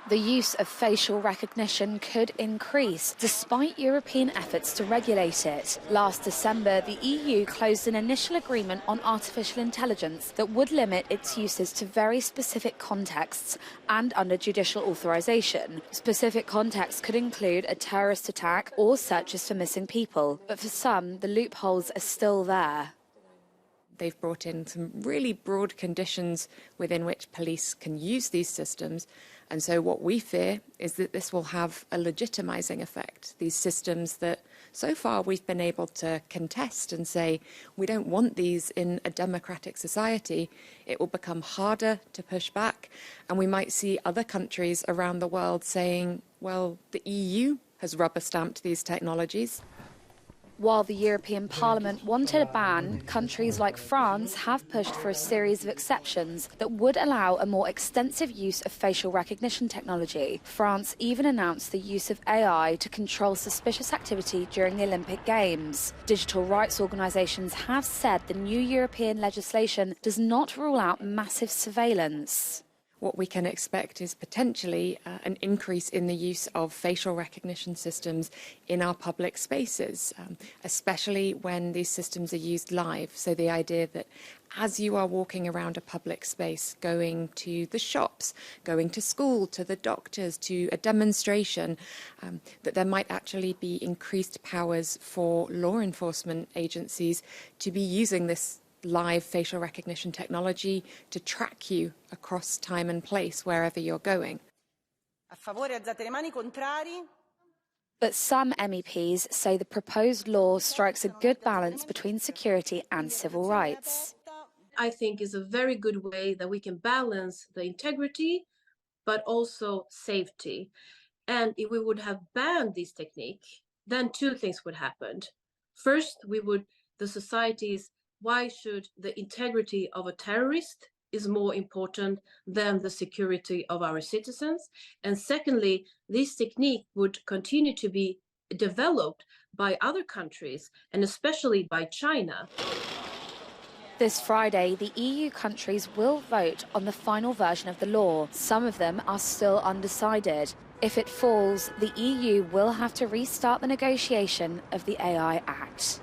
The use of facial recognition could increase, despite European efforts to regulate it. Last December, the EU closed an initial agreement on artificial intelligence that would limit its uses to very specific contexts and under judicial authorization. Specific contexts could include a terrorist attack or searches for missing people. But for some, the loopholes are still there. They've brought in some really broad conditions within which police can use these systems. And so what we fear is that this will have a legitimizing effect. These systems that so far we've been able to contest and say, we don't want these in a democratic society, it will become harder to push back. And we might see other countries around the world saying, well, the EU has rubber-stamped these technologies. While the European Parliament wanted a ban, countries like France have pushed for a series of exceptions that would allow a more extensive use of facial recognition technology. France even announced the use of AI to control suspicious activity during the Olympic Games. Digital rights organisations have said the new European legislation does not rule out massive surveillance. What we can expect is potentially an increase in the use of facial recognition systems in our public spaces, especially when these systems are used live. So the idea that as you are walking around a public space, going to the shops, going to school, to the doctors, to a demonstration, that there might actually be increased powers for law enforcement agencies to be using this live facial recognition technology to track you across time and place wherever you're going. But some MEPs say the proposed law strikes a good balance between security and civil rights. I think is a very good way that we can balance the integrity but also safety. And if we would have banned this technique, then two things would happen. First, the societies, why should the integrity of a terrorist is more important than the security of our citizens? And secondly, this technique would continue to be developed by other countries, and especially by China. This Friday, the EU countries will vote on the final version of the law. Some of them are still undecided. If it falls, the EU will have to restart the negotiation of the AI Act.